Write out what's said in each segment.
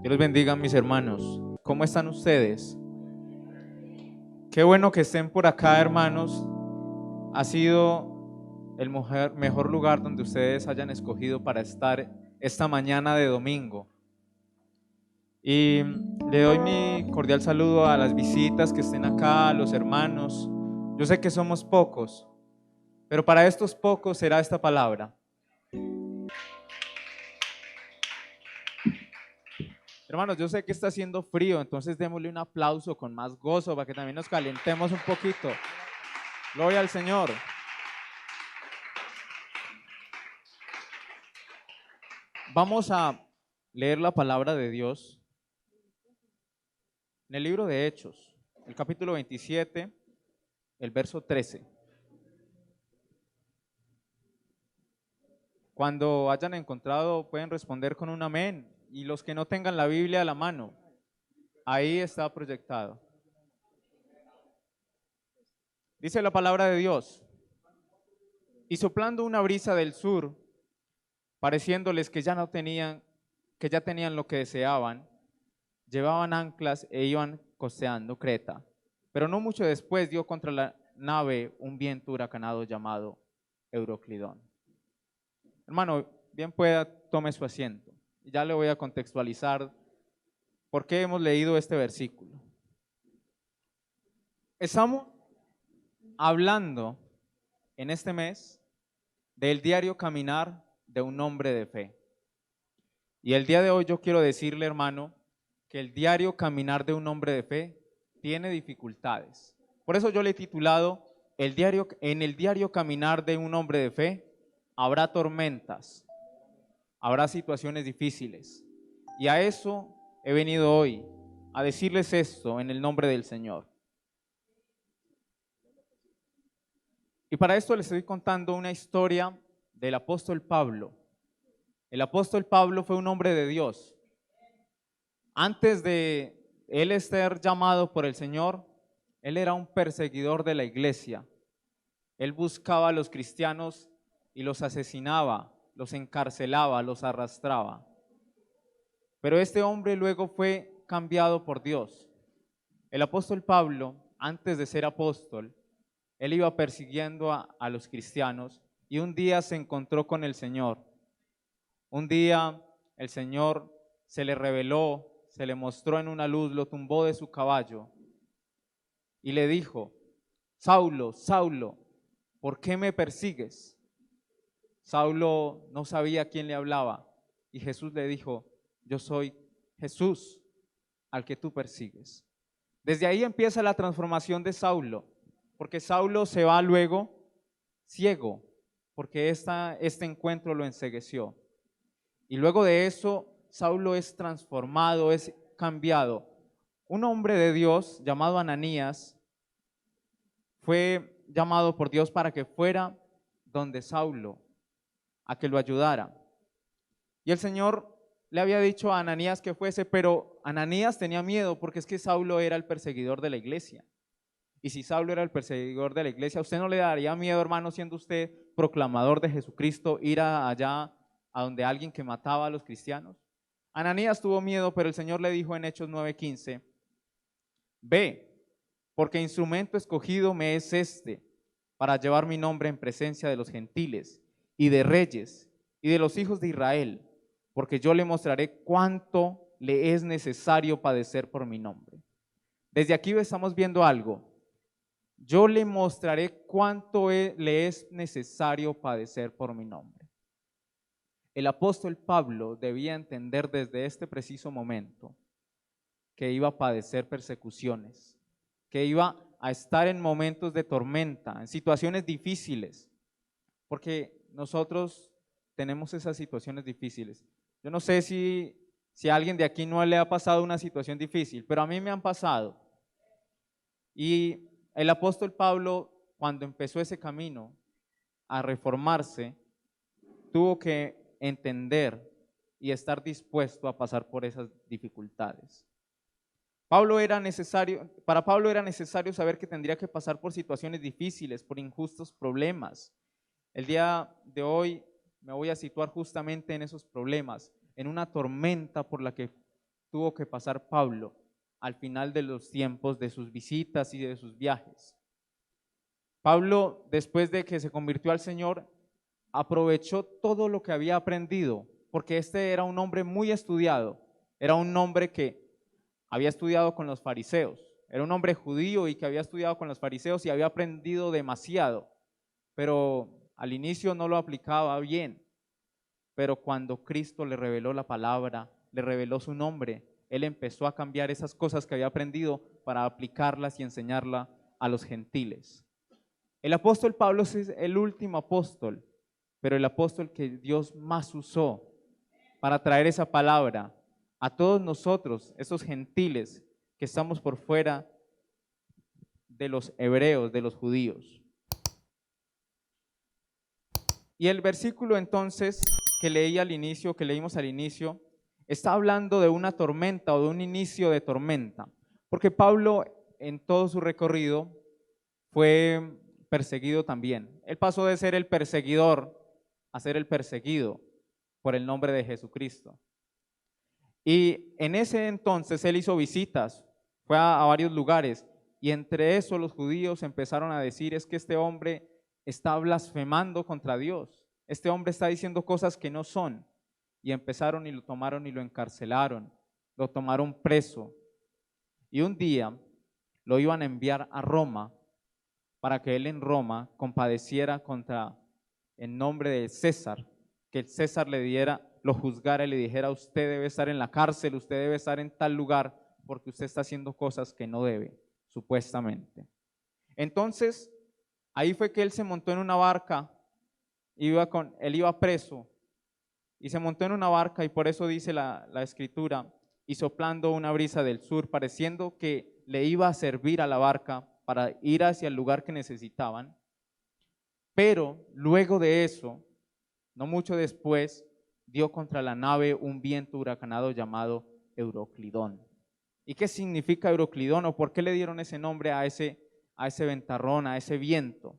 Dios los bendiga, mis hermanos. ¿Cómo están ustedes? Qué bueno que estén por acá, hermanos. Ha sido el mejor lugar donde ustedes hayan escogido para estar esta mañana de domingo. Y le doy mi cordial saludo a las visitas que estén acá, a los hermanos. Yo sé que somos pocos, pero para estos pocos será esta palabra. Hermanos, yo sé que está haciendo frío, entonces démosle un aplauso con más gozo para que también nos calentemos un poquito. Gloria al Señor. Vamos a leer la palabra de Dios en el libro de Hechos, el capítulo 27, el verso 13. Cuando hayan encontrado pueden responder con un amén, y los que no tengan la Biblia a la mano, ahí está proyectado. Dice la palabra de Dios: y soplando una brisa del sur, pareciéndoles que ya tenían lo que deseaban, llevaban anclas e iban costeando Creta. Pero no mucho después dio contra la nave un viento huracanado llamado Euroclidón. Hermano, bien pueda, tome su asiento. Y ya le voy a contextualizar por qué hemos leído este versículo. Estamos hablando en este mes del diario caminar de un hombre de fe. Y el día de hoy yo quiero decirle, hermano, que el diario caminar de un hombre de fe tiene dificultades. Por eso yo le he titulado en el diario caminar de un hombre de fe habrá tormentas, habrá situaciones difíciles. Y a eso he venido hoy, a decirles esto en el nombre del Señor. Y para esto les estoy contando una historia del apóstol Pablo. El apóstol Pablo fue un hombre de Dios. Antes de él estar llamado por el Señor, él era un perseguidor de la iglesia. Él buscaba a los cristianos y los asesinaba, los encarcelaba, los arrastraba. Pero este hombre luego fue cambiado por Dios. El apóstol Pablo, antes de ser apóstol, él iba persiguiendo a los cristianos y un día se encontró con el Señor. Un día el Señor se le reveló, se le mostró en una luz, lo tumbó de su caballo y le dijo: Saulo, Saulo, ¿por qué me persigues? Saulo no sabía quién le hablaba y Jesús le dijo: yo soy Jesús al que tú persigues. Desde ahí empieza la transformación de Saulo, porque Saulo se va luego ciego, porque este encuentro lo encegueció. Y luego de eso, Saulo es transformado, es cambiado. Un hombre de Dios llamado Ananías fue llamado por Dios para que fuera donde Saulo, a que lo ayudara. Y el Señor le había dicho a Ananías que fuese, pero Ananías tenía miedo porque es que Saulo era el perseguidor de la iglesia. Y si Saulo era el perseguidor de la iglesia, ¿a usted no le daría miedo, hermano, siendo usted proclamador de Jesucristo, ir allá a donde alguien que mataba a los cristianos? Ananías tuvo miedo, pero el Señor le dijo en Hechos 9:15: ve, porque instrumento escogido me es este, para llevar mi nombre en presencia de los gentiles y de reyes y de los hijos de Israel, porque yo le mostraré cuánto le es necesario padecer por mi nombre. Desde aquí estamos viendo algo. Yo le mostraré cuánto le es necesario padecer por mi nombre. El apóstol Pablo debía entender desde este preciso momento que iba a padecer persecuciones, que iba a estar en momentos de tormenta, en situaciones difíciles, porque nosotros tenemos esas situaciones difíciles. Yo no sé si a alguien de aquí no le ha pasado una situación difícil, pero a mí me han pasado. Y el apóstol Pablo, cuando empezó ese camino a reformarse, tuvo que entender y estar dispuesto a pasar por esas dificultades. Para Pablo era necesario saber que tendría que pasar por situaciones difíciles, por injustos problemas. El día de hoy me voy a situar justamente en esos problemas, en una tormenta por la que tuvo que pasar Pablo al final de los tiempos de sus visitas y de sus viajes. Pablo, después de que se convirtió al Señor, aprovechó todo lo que había aprendido, porque este era un hombre muy estudiado, era un hombre que había estudiado con los fariseos, era un hombre judío y que había estudiado con los fariseos y había aprendido demasiado, pero al inicio no lo aplicaba bien. Pero cuando Cristo le reveló la palabra, le reveló su nombre, él empezó a cambiar esas cosas que había aprendido para aplicarlas y enseñarla a los gentiles. El apóstol Pablo es el último apóstol, pero el apóstol que Dios más usó para traer esa palabra a todos nosotros, esos gentiles que estamos por fuera de los hebreos, de los judíos. Y el versículo entonces que leí al inicio, que leímos al inicio, está hablando de una tormenta o de un inicio de tormenta, porque Pablo en todo su recorrido fue perseguido también. Él pasó de ser el perseguidor a ser el perseguido por el nombre de Jesucristo. Y en ese entonces él hizo visitas, fue a varios lugares, y entre eso los judíos empezaron a decir, es que este hombre está blasfemando contra Dios, este hombre está diciendo cosas que no son, y empezaron y lo tomaron y lo encarcelaron, lo tomaron preso, y un día lo iban a enviar a Roma para que él en Roma compadeciera contra el nombre de César, que el César le diera, lo juzgara y le dijera, usted debe estar en la cárcel, usted debe estar en tal lugar, porque usted está haciendo cosas que no debe, supuestamente. Entonces, ahí fue que él se montó en una barca, él iba preso, y se montó en una barca, y por eso dice la escritura, y soplando una brisa del sur, pareciendo que le iba a servir a la barca para ir hacia el lugar que necesitaban. Pero luego de eso, no mucho después, dio contra la nave un viento huracanado llamado Euroclidón. ¿Y qué significa Euroclidón o por qué le dieron ese nombre a ese ventarrón, a ese viento?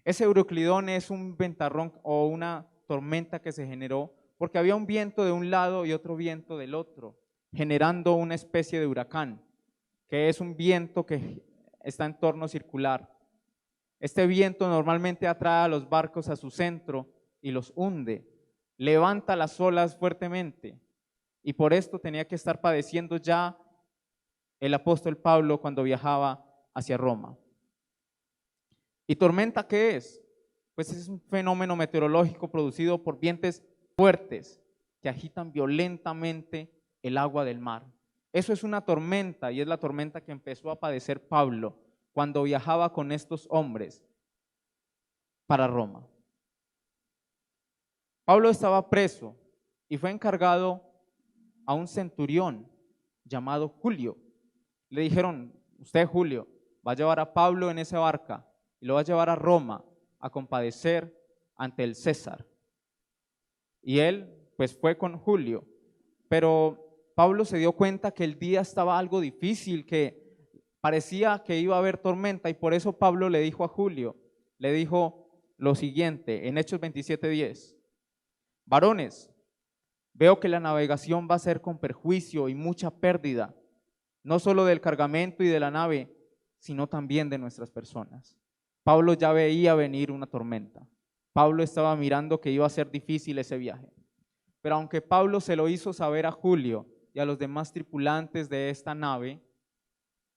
Ese Euroclidón es un ventarrón o una tormenta que se generó porque había un viento de un lado y otro viento del otro, generando una especie de huracán, que es un viento que está en torno circular. Este viento normalmente atrae a los barcos a su centro y los hunde, levanta las olas fuertemente, y por esto tenía que estar padeciendo ya el apóstol Pablo cuando viajaba hacia Roma. ¿Y tormenta qué es? Pues es un fenómeno meteorológico producido por vientos fuertes que agitan violentamente el agua del mar. Eso es una tormenta y es la tormenta que empezó a padecer Pablo cuando viajaba con estos hombres para Roma. Pablo estaba preso y fue encargado a un centurión llamado Julio. Le dijeron, usted Julio va a llevar a Pablo en esa barca y lo va a llevar a Roma a compadecer ante el César. Y él pues fue con Julio, pero Pablo se dio cuenta que el día estaba algo difícil, que parecía que iba a haber tormenta, y por eso Pablo le dijo a Julio, le dijo lo siguiente en Hechos 27:10, varones, veo que la navegación va a ser con perjuicio y mucha pérdida, no solo del cargamento y de la nave, sino también de nuestras personas. Pablo ya veía venir una tormenta. Pablo estaba mirando que iba a ser difícil ese viaje. Pero aunque Pablo se lo hizo saber a Julio y a los demás tripulantes de esta nave,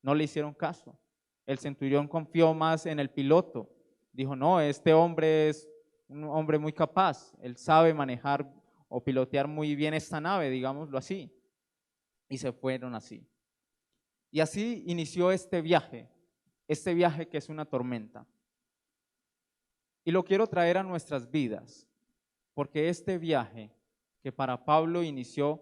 no le hicieron caso. El centurión confió más en el piloto. Dijo, no, este hombre es un hombre muy capaz. Él sabe manejar o pilotear muy bien esta nave, digámoslo así. Y se fueron así. Y así inició este viaje que es una tormenta. Y lo quiero traer a nuestras vidas, porque este viaje que para Pablo inició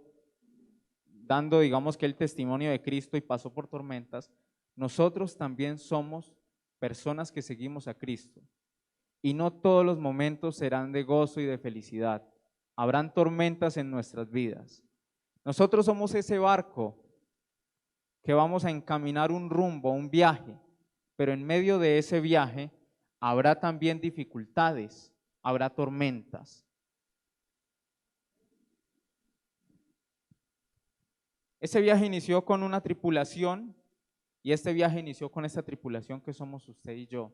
dando, digamos que el testimonio de Cristo y pasó por tormentas, nosotros también somos personas que seguimos a Cristo. Y no todos los momentos serán de gozo y de felicidad. Habrán tormentas en nuestras vidas. Nosotros somos ese barco que vamos a encaminar un rumbo, un viaje, pero en medio de ese viaje habrá también dificultades, habrá tormentas. Ese viaje inició con una tripulación y este viaje inició con esta tripulación que somos usted y yo.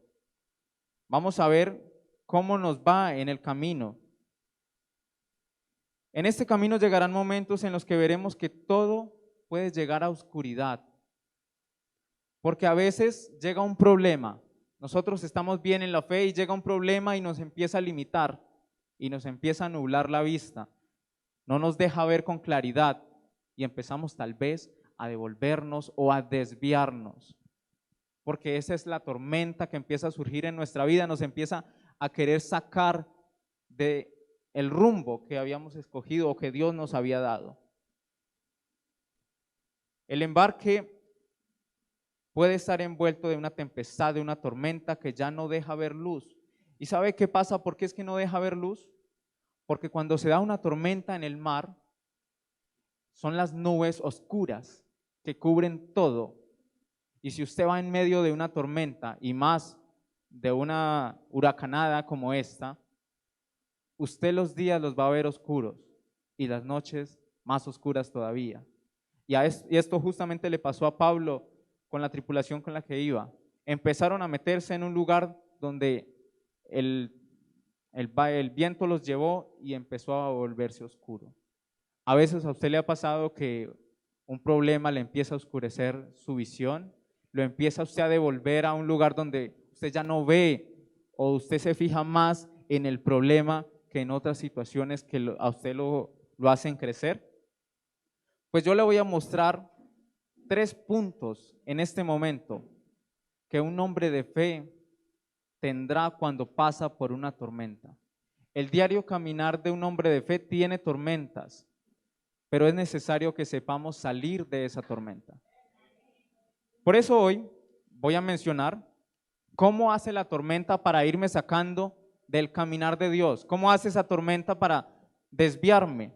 Vamos a ver cómo nos va en el camino. En este camino llegarán momentos en los que veremos que todo puede llegar a oscuridad, porque a veces llega un problema. Nosotros estamos bien en la fe y llega un problema y nos empieza a limitar y nos empieza a nublar la vista. No nos deja ver con claridad y empezamos tal vez a devolvernos o a desviarnos, porque esa es la tormenta que empieza a surgir en nuestra vida, nos empieza a querer sacar de el rumbo que habíamos escogido o que Dios nos había dado. El embarque puede estar envuelto de una tempestad, de una tormenta que ya no deja ver luz. ¿Y sabe qué pasa? ¿Por qué es que no deja ver luz? Porque cuando se da una tormenta en el mar, son las nubes oscuras que cubren todo. Y si usted va en medio de una tormenta y más de una huracanada como esta, usted los días los va a ver oscuros y las noches más oscuras todavía. Y esto justamente le pasó a Pablo con la tripulación con la que iba. Empezaron a meterse en un lugar donde el viento los llevó y empezó a volverse oscuro. A veces a usted le ha pasado que un problema le empieza a oscurecer su visión, lo empieza usted a devolver a un lugar donde usted ya no ve o usted se fija más en el problema que en otras situaciones que a usted lo hacen crecer. Pues yo le voy a mostrar 3 puntos en este momento que un hombre de fe tendrá cuando pasa por una tormenta. El diario caminar de un hombre de fe tiene tormentas, pero es necesario que sepamos salir de esa tormenta. Por eso hoy voy a mencionar cómo hace la tormenta para irme sacando del caminar de Dios, cómo hace esa tormenta para desviarme.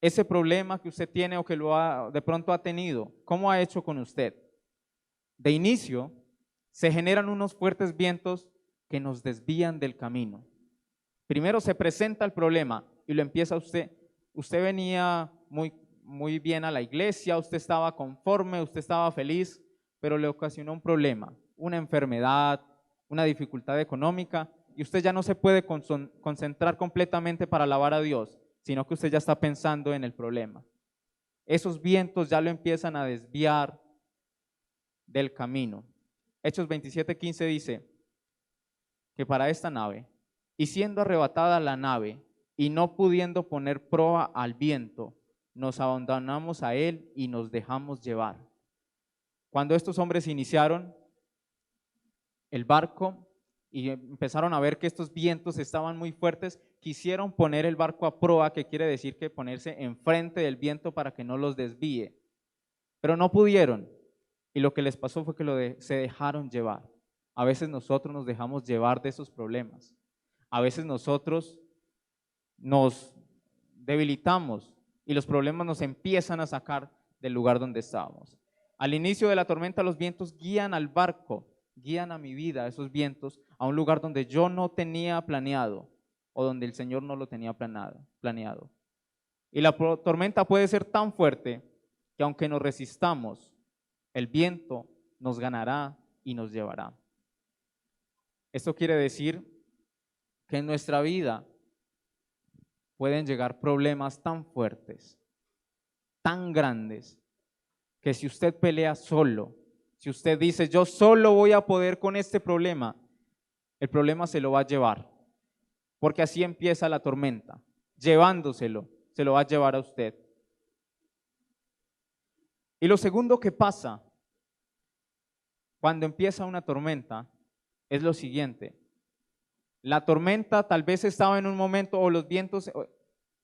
Ese problema que usted tiene o que de pronto ha tenido, ¿cómo ha hecho con usted? De inicio, se generan unos fuertes vientos que nos desvían del camino. Primero se presenta el problema y lo empieza usted. Usted venía muy bien a la iglesia, usted estaba conforme, usted estaba feliz, pero le ocasionó un problema, una enfermedad, una dificultad económica, y usted ya no se puede concentrar completamente para alabar a Dios, sino que usted ya está pensando en el problema. Esos vientos ya lo empiezan a desviar del camino. Hechos 27:15 dice que para esta nave, y siendo arrebatada la nave, y no pudiendo poner proa al viento, nos abandonamos a él y nos dejamos llevar. Cuando estos hombres iniciaron el barco y empezaron a ver que estos vientos estaban muy fuertes, quisieron poner el barco a proa, que quiere decir que ponerse enfrente del viento para que no los desvíe, pero no pudieron, y lo que les pasó fue que se dejaron llevar. A veces nosotros nos dejamos llevar de esos problemas, a veces nosotros nos debilitamos y los problemas nos empiezan a sacar del lugar donde estábamos. Al inicio de la tormenta, los vientos guían al barco, guían a mi vida, esos vientos, a un lugar donde yo no tenía planeado o donde el Señor no lo tenía planeado. Y la tormenta puede ser tan fuerte que aunque nos resistamos, el viento nos ganará y nos llevará. Esto quiere decir que en nuestra vida pueden llegar problemas tan fuertes, tan grandes, que si usted pelea solo, si usted dice yo solo voy a poder con este problema, el problema se lo va a llevar, porque así empieza la tormenta, llevándoselo, se lo va a llevar a usted. Y lo segundo que pasa cuando empieza una tormenta es lo siguiente: la tormenta tal vez estaba en un momento, o los vientos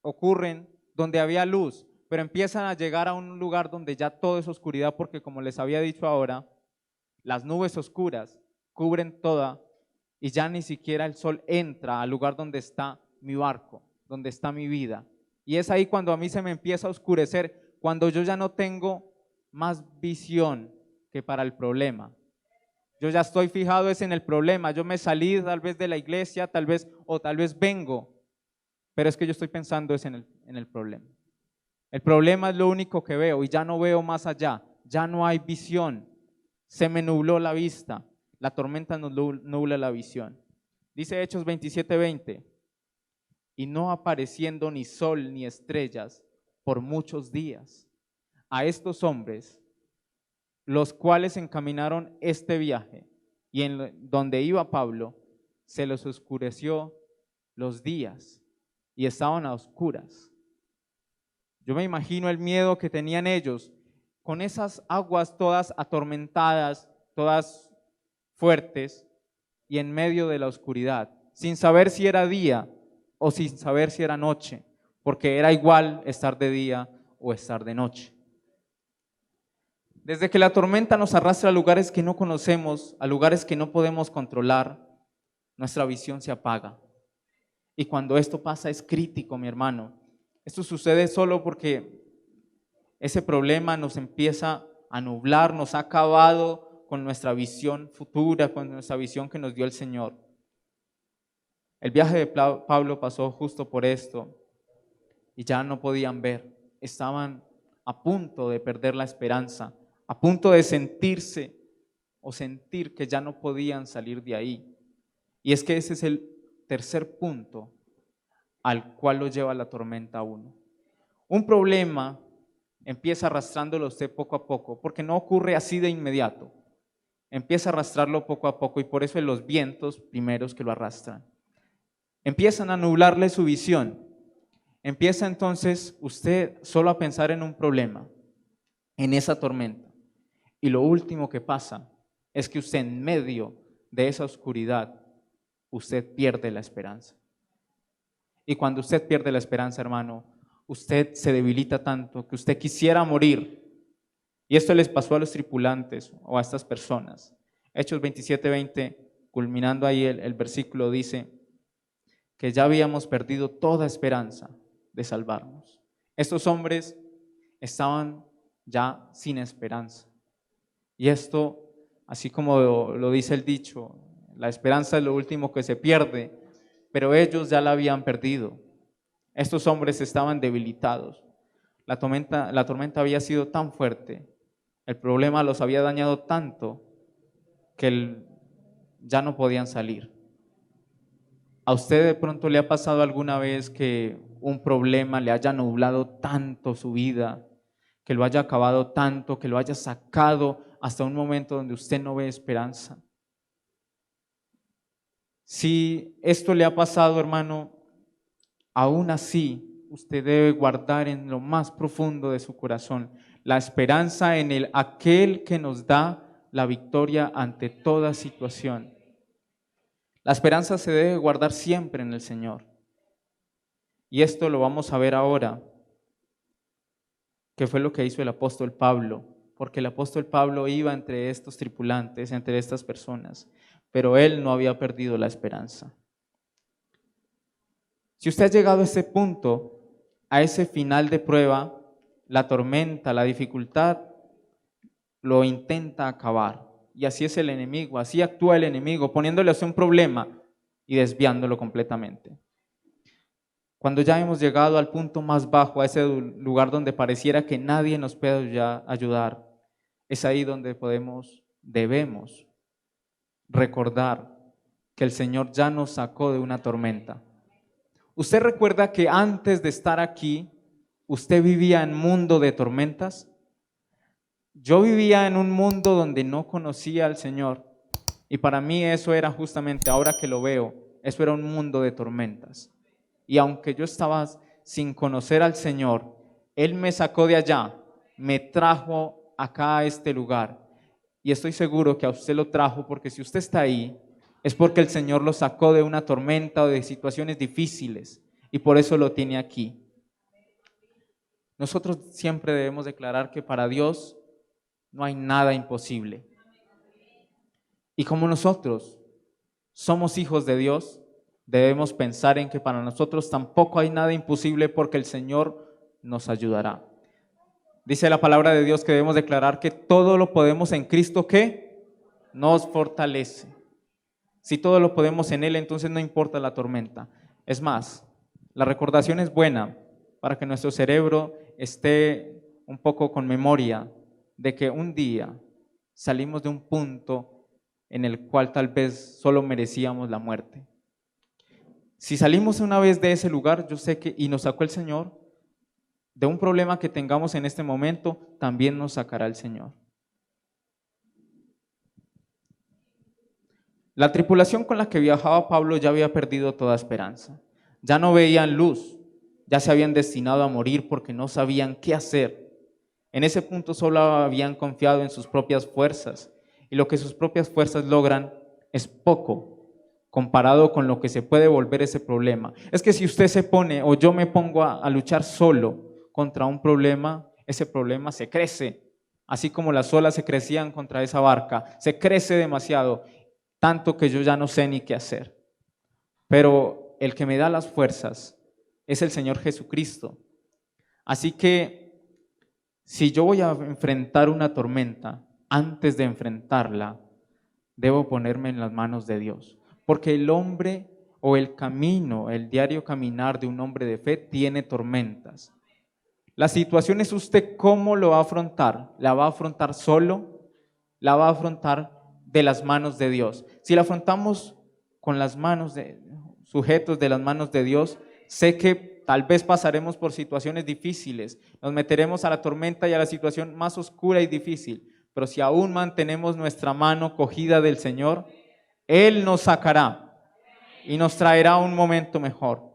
ocurren donde había luz, pero empiezan a llegar a un lugar donde ya todo es oscuridad, porque como les había dicho ahora, las nubes oscuras cubren toda y ya ni siquiera el sol entra al lugar donde está mi barco, donde está mi vida. Y es ahí cuando a mí se me empieza a oscurecer, cuando yo ya no tengo más visión que para el problema. Yo ya estoy fijado es en el problema, yo me salí tal vez de la iglesia, tal vez vengo, pero es que yo estoy pensando es en el problema. El problema es lo único que veo y ya no veo más allá, ya no hay visión. Se me nubló la vista, la tormenta nos nubla la visión. Dice Hechos 27:20, y no apareciendo ni sol ni estrellas por muchos días, a estos hombres, los cuales encaminaron este viaje y en donde iba Pablo, se les oscureció los días y estaban a oscuras. Yo me imagino el miedo que tenían ellos con esas aguas todas atormentadas, todas fuertes y en medio de la oscuridad, sin saber si era día o sin saber si era noche, porque era igual estar de día o estar de noche. Desde que la tormenta nos arrastra a lugares que no conocemos, a lugares que no podemos controlar, nuestra visión se apaga. Y cuando esto pasa es crítico, mi hermano. Esto sucede solo porque ese problema nos empieza a nublar, nos ha acabado con nuestra visión futura, con nuestra visión que nos dio el Señor. El viaje de Pablo pasó justo por esto y ya no podían ver, estaban a punto de perder la esperanza, a punto de sentirse o sentir que ya no podían salir de ahí. Y es que ese es el tercer punto al cual lo lleva la tormenta a uno. Un problema empieza arrastrándolo usted poco a poco, porque no ocurre así de inmediato. Empieza a arrastrarlo poco a poco y por eso son los vientos primeros que lo arrastran. Empiezan a nublarle su visión. Empieza entonces usted solo a pensar en un problema, en esa tormenta. Y lo último que pasa es que usted en medio de esa oscuridad, usted pierde la esperanza. Y cuando usted pierde la esperanza, hermano, usted se debilita tanto que usted quisiera morir. Y esto les pasó a los tripulantes o a estas personas. Hechos 27:20, culminando ahí el versículo, dice que ya habíamos perdido toda esperanza de salvarnos. Estos hombres estaban ya sin esperanza. Y esto, así como lo dice el dicho, la esperanza es lo último que se pierde, pero ellos ya la habían perdido. Estos hombres estaban debilitados. La tormenta había sido tan fuerte, el problema los había dañado tanto que ya no podían salir. ¿A usted de pronto le ha pasado alguna vez que un problema le haya nublado tanto su vida, que lo haya acabado tanto, que lo haya sacado hasta un momento donde usted no ve esperanza? Si esto le ha pasado, hermano, aún así usted debe guardar en lo más profundo de su corazón la esperanza en aquel que nos da la victoria ante toda situación. La esperanza se debe guardar siempre en el Señor. Y esto lo vamos a ver ahora, que fue lo que hizo el apóstol Pablo, porque el apóstol Pablo iba entre estos tripulantes, entre estas personas, pero él no había perdido la esperanza. Si usted ha llegado a ese punto, a ese final de prueba, la tormenta, la dificultad, lo intenta acabar. Y así es el enemigo, así actúa el enemigo, poniéndole a usted un problema y desviándolo completamente. Cuando ya hemos llegado al punto más bajo, a ese lugar donde pareciera que nadie nos puede ya ayudar, es ahí donde debemos recordar que el Señor ya nos sacó de una tormenta. ¿Usted recuerda que antes de estar aquí, usted vivía en un mundo de tormentas? Yo vivía en un mundo donde no conocía al Señor y para mí eso era justamente, ahora que lo veo, eso era un mundo de tormentas. Y aunque yo estaba sin conocer al Señor, Él me sacó de allá, me trajo acá a este lugar. Y estoy seguro que a usted lo trajo porque si usted está ahí, es porque el Señor lo sacó de una tormenta o de situaciones difíciles y por eso lo tiene aquí. Nosotros siempre debemos declarar que para Dios no hay nada imposible. Y como nosotros somos hijos de Dios, debemos pensar en que para nosotros tampoco hay nada imposible porque el Señor nos ayudará. Dice la palabra de Dios que debemos declarar que todo lo podemos en Cristo que nos fortalece. Si todo lo podemos en Él, entonces no importa la tormenta. Es más, la recordación es buena para que nuestro cerebro esté un poco con memoria de que un día salimos de un punto en el cual tal vez solo merecíamos la muerte. Si salimos una vez de ese lugar, yo sé que, y nos sacó el Señor, de un problema que tengamos en este momento, también nos sacará el Señor. La tripulación con la que viajaba Pablo ya había perdido toda esperanza. Ya no veían luz, ya se habían destinado a morir porque no sabían qué hacer. En ese punto solo habían confiado en sus propias fuerzas, y lo que sus propias fuerzas logran es poco comparado con lo que se puede volver ese problema. Es que si usted se pone o yo me pongo a luchar solo contra un problema, ese problema se crece, así como las olas se crecían contra esa barca, se crece demasiado, tanto que yo ya no sé ni qué hacer. Pero el que me da las fuerzas es el Señor Jesucristo. Así que si yo voy a enfrentar una tormenta, antes de enfrentarla, debo ponerme en las manos de Dios. Porque el hombre o el camino, el diario caminar de un hombre de fe tiene tormentas. La situación es usted cómo lo va a afrontar. ¿La va a afrontar solo? ¿La va a afrontar de las manos de Dios? Si la afrontamos con las manos sujetos de las manos de Dios, sé que tal vez pasaremos por situaciones difíciles, nos meteremos a la tormenta y a la situación más oscura y difícil, pero si aún mantenemos nuestra mano cogida del Señor, Él nos sacará y nos traerá un momento mejor.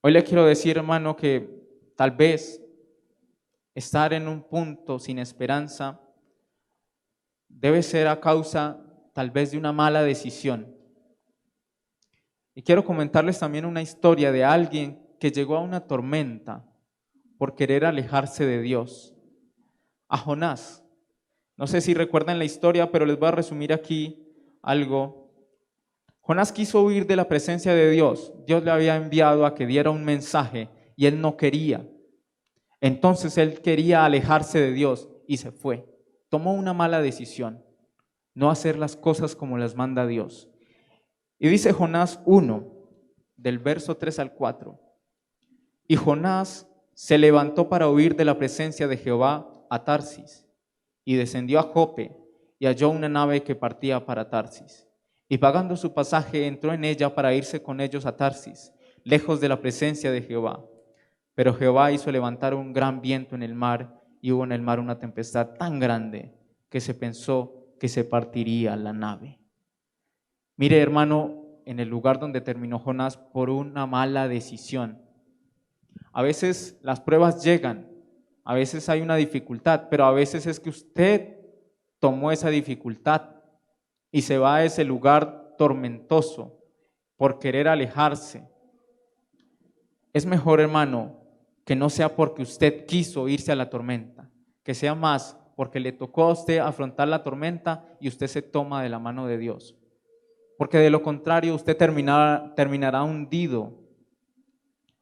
Hoy le quiero decir, hermano, que tal vez estar en un punto sin esperanza debe ser a causa tal vez de una mala decisión. Y quiero comentarles también una historia de alguien que llegó a una tormenta por querer alejarse de Dios. A Jonás. No sé si recuerdan la historia, pero les voy a resumir aquí algo. Jonás quiso huir de la presencia de Dios. Dios le había enviado a que diera un mensaje y él no quería. Entonces él quería alejarse de Dios y se fue. Tomó una mala decisión, no hacer las cosas como las manda Dios. Y dice Jonás 1, del verso 3 al 4. Y Jonás se levantó para huir de la presencia de Jehová a Tarsis, y descendió a Jope, y halló una nave que partía para Tarsis. Y pagando su pasaje, entró en ella para irse con ellos a Tarsis, lejos de la presencia de Jehová. Pero Jehová hizo levantar un gran viento en el mar, y hubo en el mar una tempestad tan grande que se pensó que se partiría la nave. Mire, hermano, en el lugar donde terminó Jonás por una mala decisión. A veces las pruebas llegan, a veces hay una dificultad, pero a veces es que usted tomó esa dificultad y se va a ese lugar tormentoso por querer alejarse. Es mejor, hermano, que no sea porque usted quiso irse a la tormenta, que sea más porque le tocó a usted afrontar la tormenta y usted se toma de la mano de Dios. Porque de lo contrario usted terminará hundido,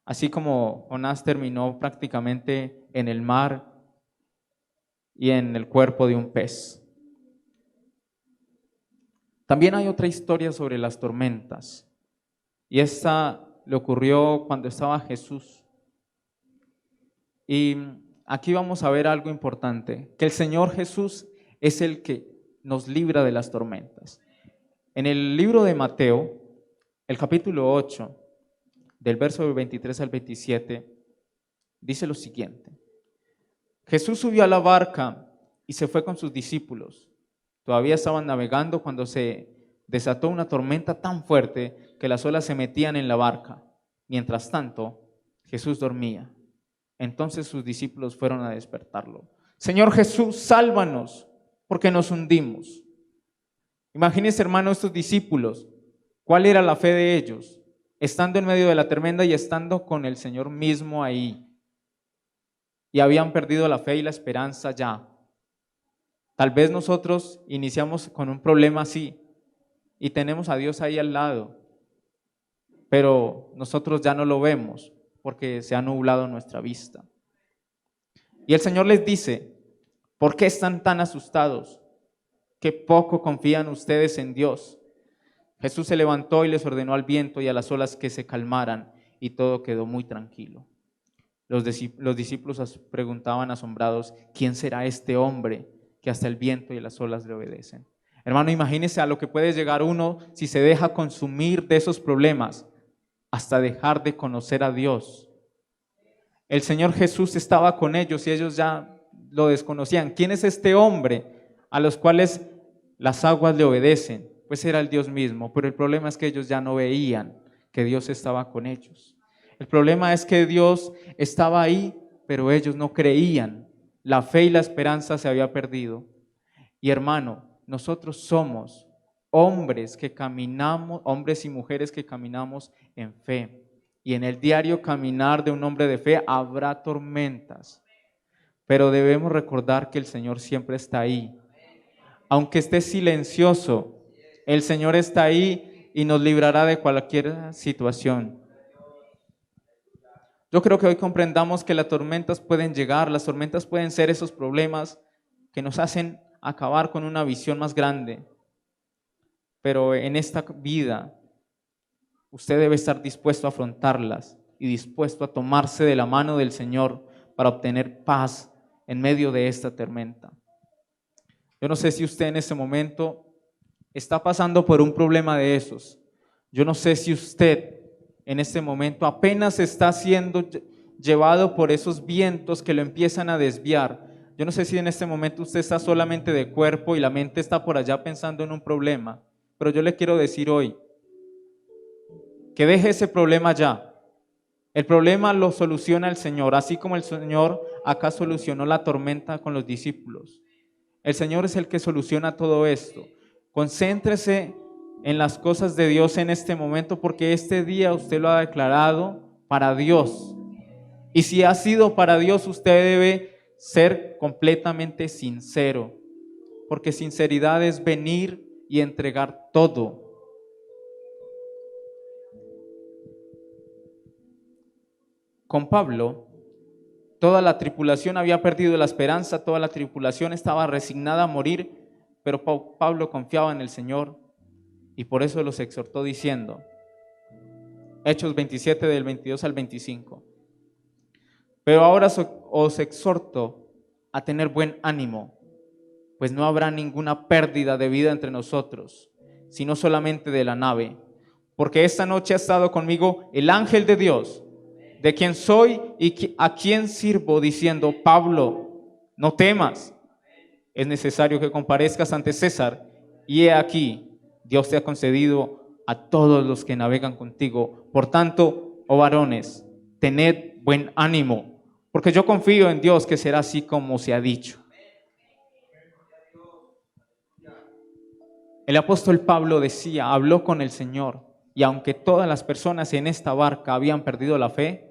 así como Jonás terminó prácticamente en el mar y en el cuerpo de un pez. También hay otra historia sobre las tormentas, y esta le ocurrió cuando estaba Jesús. Y aquí vamos a ver algo importante, que el Señor Jesús es el que nos libra de las tormentas. En el libro de Mateo, el capítulo 8, del verso 23 al 27, dice lo siguiente. Jesús subió a la barca y se fue con sus discípulos. Todavía estaban navegando cuando se desató una tormenta tan fuerte que las olas se metían en la barca. Mientras tanto, Jesús dormía. Entonces sus discípulos fueron a despertarlo. Señor Jesús, sálvanos, porque nos hundimos. Imagínense, hermano, estos discípulos, ¿cuál era la fe de ellos? Estando en medio de la tormenta y estando con el Señor mismo ahí. Y habían perdido la fe y la esperanza ya. Tal vez nosotros iniciamos con un problema así y tenemos a Dios ahí al lado, pero nosotros ya no lo vemos porque se ha nublado nuestra vista. Y el Señor les dice, ¿por qué están tan asustados? ¿Qué poco confían ustedes en Dios? Jesús se levantó y les ordenó al viento y a las olas que se calmaran, y todo quedó muy tranquilo. Los discípulos preguntaban asombrados, ¿quién será este hombre que hasta el viento y las olas le obedecen? Hermano, imagínese a lo que puede llegar uno si se deja consumir de esos problemas, hasta dejar de conocer a Dios. El Señor Jesús estaba con ellos y ellos ya lo desconocían. ¿Quién es este hombre a los cuales las aguas le obedecen? Pues era el Dios mismo, pero el problema es que ellos ya no veían que Dios estaba con ellos. El problema es que Dios estaba ahí, pero ellos no creían. La fe y la esperanza se había perdido. Y hermano, nosotros somos hombres que caminamos, hombres y mujeres que caminamos en fe. Y en el diario caminar de un hombre de fe habrá tormentas. Pero debemos recordar que el Señor siempre está ahí. Aunque esté silencioso, el Señor está ahí y nos librará de cualquier situación. Yo creo que hoy comprendamos que las tormentas pueden llegar, las tormentas pueden ser esos problemas que nos hacen acabar con una visión más grande. Pero en esta vida, usted debe estar dispuesto a afrontarlas y dispuesto a tomarse de la mano del Señor para obtener paz en medio de esta tormenta. Yo no sé si usted en este momento está pasando por un problema de esos. Yo no sé si usted en este momento apenas está siendo llevado por esos vientos que lo empiezan a desviar. Yo no sé si en este momento usted está solamente de cuerpo y la mente está por allá pensando en un problema, pero yo le quiero decir hoy que deje ese problema ya. El problema lo soluciona el Señor, así como el Señor acá solucionó la tormenta con los discípulos. El Señor es el que soluciona todo esto. Concéntrese en las cosas de Dios en este momento, porque este día usted lo ha declarado para Dios. Y si ha sido para Dios, usted debe ser completamente sincero, porque sinceridad es venir y entregar todo. Con Pablo, toda la tripulación había perdido la esperanza, toda la tripulación estaba resignada a morir, pero Pablo confiaba en el Señor y por eso los exhortó diciendo, Hechos 27 del 22 al 25, pero ahora os exhorto a tener buen ánimo, pues no habrá ninguna pérdida de vida entre nosotros, sino solamente de la nave, porque esta noche ha estado conmigo el ángel de Dios, de quien soy y a quien sirvo, diciendo, Pablo, no temas, es necesario que comparezcas ante César, y he aquí, Dios te ha concedido a todos los que navegan contigo. Por tanto, oh varones, tened buen ánimo, porque yo confío en Dios que será así como se ha dicho. El apóstol Pablo decía, habló con el Señor, y aunque todas las personas en esta barca habían perdido la fe,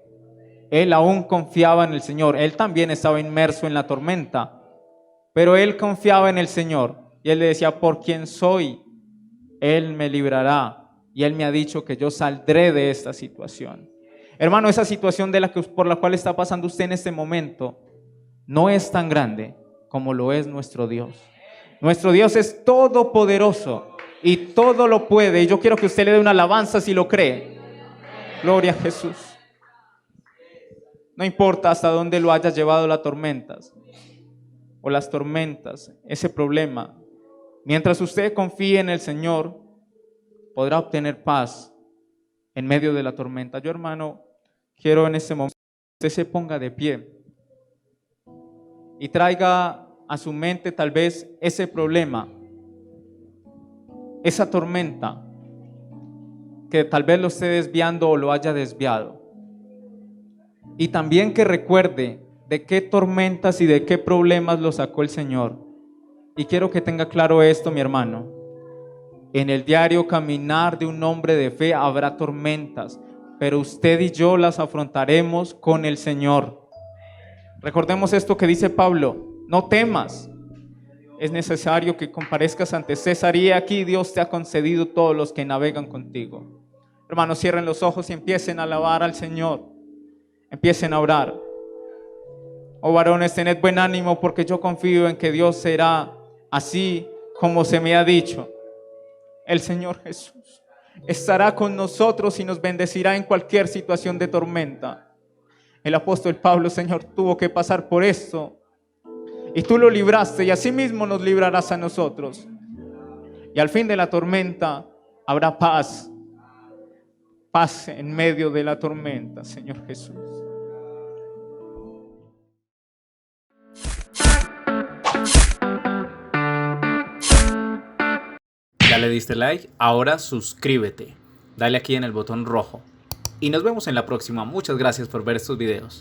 él aún confiaba en el Señor. Él también estaba inmerso en la tormenta, pero él confiaba en el Señor. Y él le decía, por quien soy, Él me librará. Y Él me ha dicho que yo saldré de esta situación. Hermano, esa situación por la cual está pasando usted en este momento no es tan grande como lo es nuestro Dios. Nuestro Dios es todopoderoso y todo lo puede. Y yo quiero que usted le dé una alabanza si lo cree. Gloria a Jesús. No importa hasta dónde lo haya llevado las tormentas o las tormentas, ese problema. Mientras usted confíe en el Señor, podrá obtener paz en medio de la tormenta. Yo, hermano, quiero en este momento que usted se ponga de pie y traiga a su mente tal vez ese problema, esa tormenta que tal vez lo esté desviando o lo haya desviado. Y también que recuerde de qué tormentas y de qué problemas lo sacó el Señor. Y quiero que tenga claro esto, mi hermano. En el diario caminar de un hombre de fe habrá tormentas, pero usted y yo las afrontaremos con el Señor. Recordemos esto que dice Pablo, no temas. Es necesario que comparezcas ante César y aquí Dios te ha concedido todos los que navegan contigo. Hermanos, cierren los ojos y empiecen a alabar al Señor. Empiecen a orar. Oh varones, tened buen ánimo porque yo confío en que Dios será así como se me ha dicho. El Señor Jesús, estará con nosotros y nos bendecirá en cualquier situación de tormenta. El apóstol Pablo, Señor, tuvo que pasar por esto y tú lo libraste, y así mismo nos librarás a nosotros. Y al fin de la tormenta habrá paz, paz en medio de la tormenta, Señor Jesús. ¿Ya le diste like? Ahora suscríbete. Dale aquí en el botón rojo. Y nos vemos en la próxima. Muchas gracias por ver estos videos.